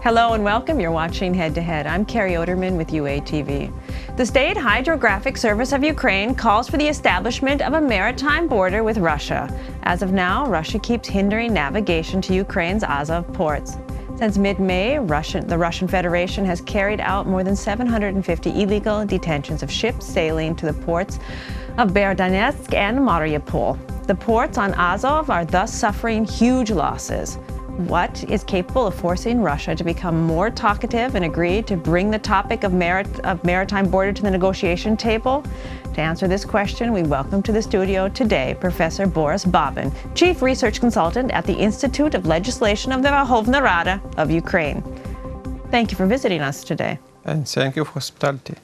Hello and welcome. You're watching Head to Head. I'm Carrie Oderman with UATV. The State Hydrographic Service of Ukraine calls for the establishment of a maritime border with Russia. As of now, Russia keeps hindering navigation to Ukraine's Azov ports. Since mid-May, the Russian Federation has carried out more than 750 illegal detentions of ships sailing to the ports of Berdyansk and Mariupol. The ports on Azov are thus suffering huge losses. What is capable of forcing Russia to become more talkative and agree to bring the topic of maritime border to the negotiation table? To answer this question, we welcome to the studio today Professor Borys Babin, Chief Research Consultant at the Institute of Legislation of the Verkhovna Rada of Ukraine. Thank you for visiting us today. And thank you for hospitality.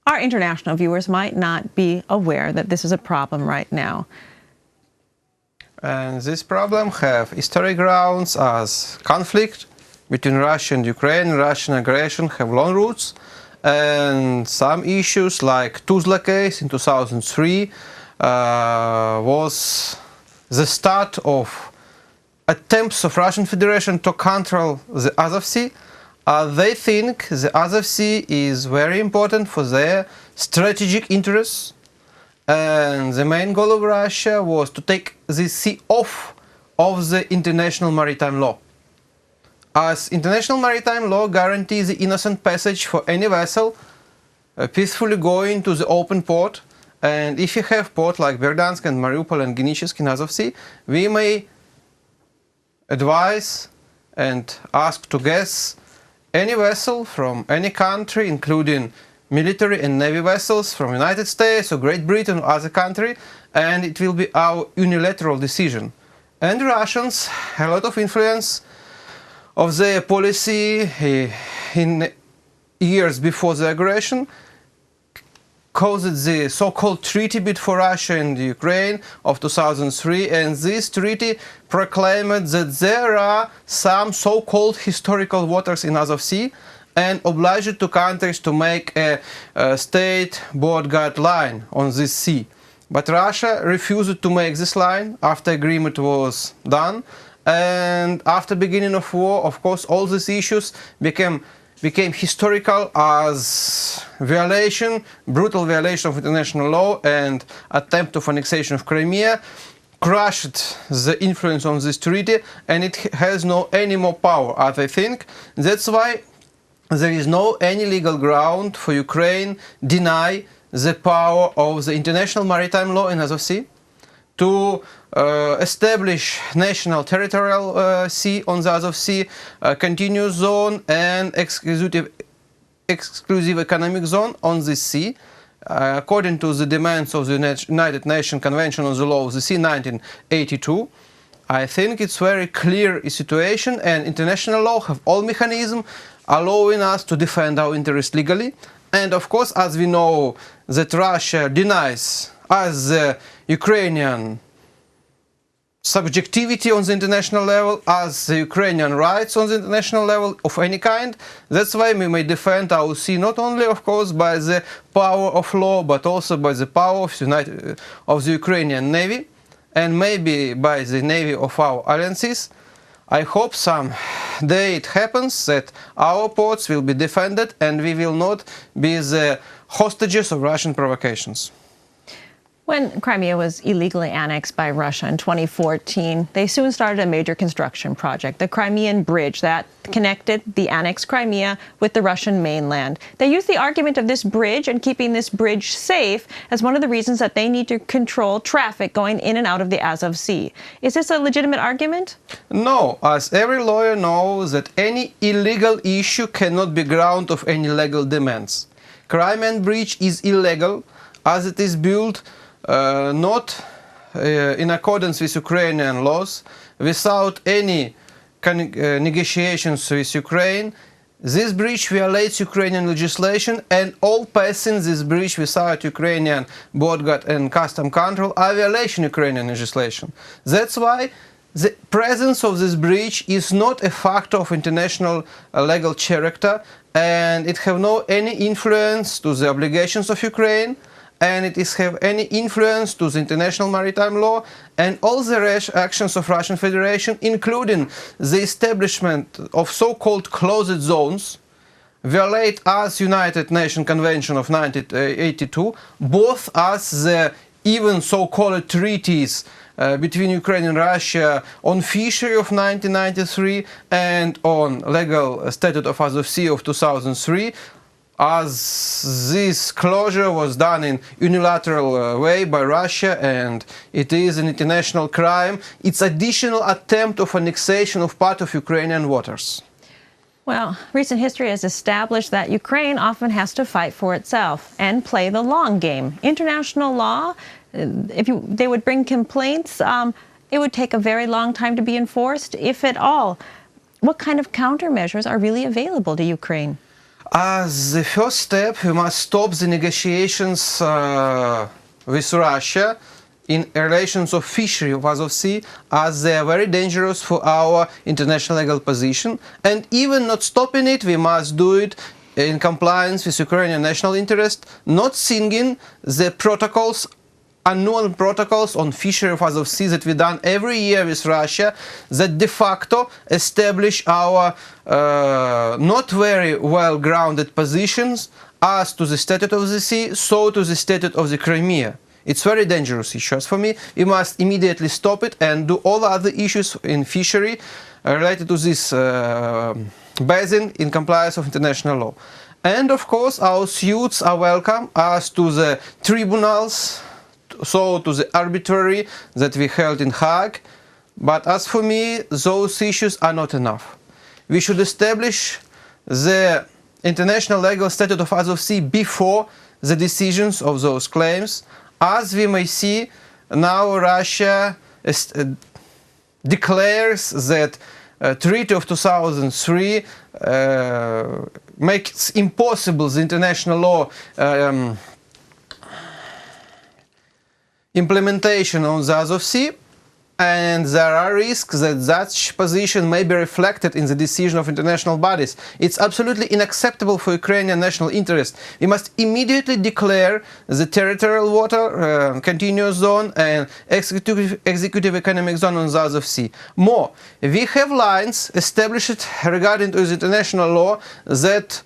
Our international viewers might not be aware that this is a problem right now. And this problem have historic grounds as conflict between Russia and Ukraine. Russian aggression have long roots, and some issues like Tuzla case in 2003 was the start of attempts of Russian Federation to control the Azov Sea. They think the Azov Sea is very important for their strategic interests. And the main goal of Russia was to take the sea off of the international maritime law. As international maritime law guarantees the innocent passage for any vessel peacefully going to the open port, and if you have port like Berdyansk and Mariupol and Genishevsk in Azov Sea, we may advise and ask to gas any vessel from any country, including military and navy vessels from United States or Great Britain or other country, and it will be our unilateral decision. And Russians have a lot of influence of their policy in years before the aggression, caused the so-called treaty between Russia and Ukraine of 2003, and this treaty proclaimed that there are some so-called historical waters in Azov Sea, and obliged to countries to make a state board guard line on this sea. But Russia refused to make this line after agreement was done, and after beginning of war, of course, all these issues became historical as brutal violation of international law and attempt of annexation of Crimea, crushed the influence on this treaty, and it has no any more power, as I think. That's why there is no any legal ground for Ukraine deny the power of the international maritime law in Azov Sea to establish national territorial sea on the Azov Sea, continuous zone and exclusive economic zone on this sea, according to the demands of the United Nations Convention on the Law of the Sea 1982. I think it's very clear situation, and international law have all mechanisms allowing us to defend our interests legally. And of course, as we know that Russia denies us the Ukrainian subjectivity on the international level, as the Ukrainian rights on the international level of any kind, that's why we may defend our sea not only, of course, by the power of law, but also by the power of the Ukrainian Navy, and maybe by the Navy of our alliances. I hope someday it happens that our ports will be defended and we will not be the hostages of Russian provocations. When Crimea was illegally annexed by Russia in 2014, they soon started a major construction project, the Crimean Bridge, that connected the annexed Crimea with the Russian mainland. They used the argument of this bridge and keeping this bridge safe as one of the reasons that they need to control traffic going in and out of the Azov Sea. Is this a legitimate argument? No, as every lawyer knows that any illegal issue cannot be ground of any legal demands. Crimean Bridge is illegal as it is built not in accordance with Ukrainian laws, without any negotiations with Ukraine. This bridge violates Ukrainian legislation, and all passing this bridge without Ukrainian border and custom control are violation Ukrainian legislation. That's why the presence of this bridge is not a factor of international legal character, and it have no any influence to the obligations of Ukraine. and it is have any influence to the international maritime law, and all the rash actions of Russian Federation, including the establishment of so-called closed zones, violate as United Nations Convention of 1982, both as the even so-called treaties between Ukraine and Russia on fishery of 1993 and on legal statute of Azov Sea of 2003, as this closure was done in unilateral way by Russia, and it is an international crime. It's additional attempt of annexation of part of Ukrainian waters. Well, recent history has established that Ukraine often has to fight for itself and play the long game. International law, if they would bring complaints, it would take a very long time to be enforced, if at all. What kind of countermeasures are really available to Ukraine? As the first step, we must stop the negotiations with Russia in relations of fishery of Azov Sea, as they are very dangerous for our international legal position. And even not stopping it, we must do it in compliance with Ukrainian national interest, not singing the protocols, annual protocols on fishery of Azov Sea that we done every year with Russia, that de facto establish our not very well grounded positions as to the statute of the sea, so to the statute of the Crimea. It's very dangerous issue. As for me, we must immediately stop it and do all other issues in fishery related to this basin in compliance with international law. And of course, our suits are welcome as to the tribunals, so to the arbitrary that we held in Hague. But as for me, those issues are not enough. We should establish the international legal statute of Azov Sea before the decisions of those claims. As we may see, now Russia declares that Treaty of 2003 makes impossible the international law implementation on the Azov Sea, and there are risks that such position may be reflected in the decision of international bodies. It's absolutely unacceptable for Ukrainian national interest. We must immediately declare the territorial water continuous zone and executive economic zone on the Azov Sea. More, we have lines established regarding to the international law that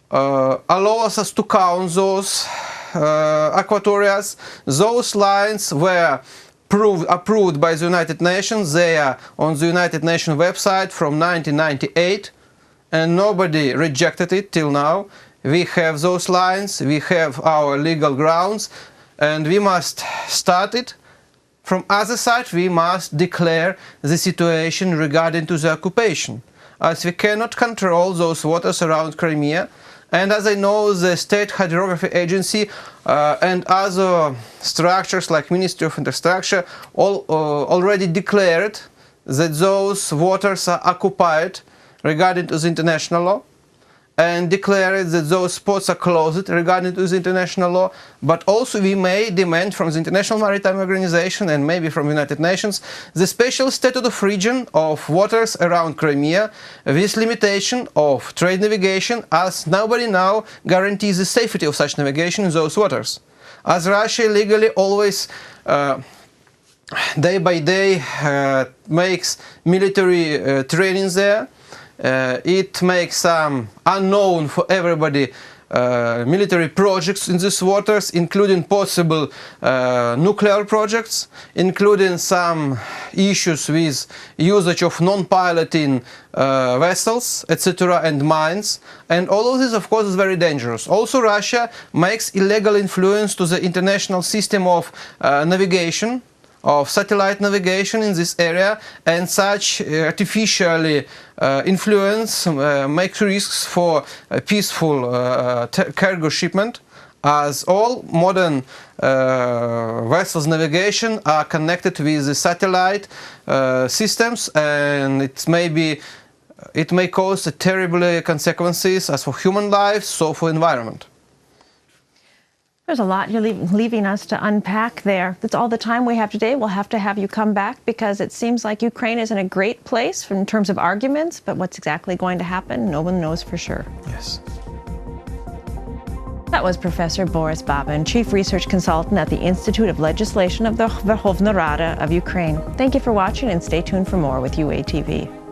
allows us to count those aquatorias. Those lines were approved by the United Nations. They are on the United Nations website from 1998, and nobody rejected it till now. We have those lines, we have our legal grounds, and we must start it. From other side, we must declare the situation regarding to the occupation, as we cannot control those waters around Crimea. And as I know, the State Hydrographic Agency and other structures like Ministry of Infrastructure already declared that those waters are occupied regarding to the international law, and declared that those spots are closed regarding to the international law. But also we may demand from the International Maritime Organization and maybe from United Nations the special statute of region of waters around Crimea with limitation of trade navigation, as nobody now guarantees the safety of such navigation in those waters. As Russia legally always day by day makes military trainings there, it makes some unknown for everybody military projects in these waters, including possible nuclear projects, including some issues with usage of non-piloting vessels, etc., and mines. And all of this, of course, is very dangerous. Also, Russia makes illegal influence to the international system of navigation, of satellite navigation in this area, and such artificially influence makes risks for peaceful cargo shipment, as all modern vessels navigation are connected with the satellite systems, and it may cause terrible consequences as for human lives, so for environment. There's a lot you're leaving us to unpack there. That's all the time we have today. We'll have to have you come back, because it seems like Ukraine is in a great place in terms of arguments, but what's exactly going to happen, no one knows for sure. Yes. That was Professor Borys Babin, Chief Research Consultant at the Institute of Legislation of the Verkhovna Rada of Ukraine. Thank you for watching and stay tuned for more with UATV.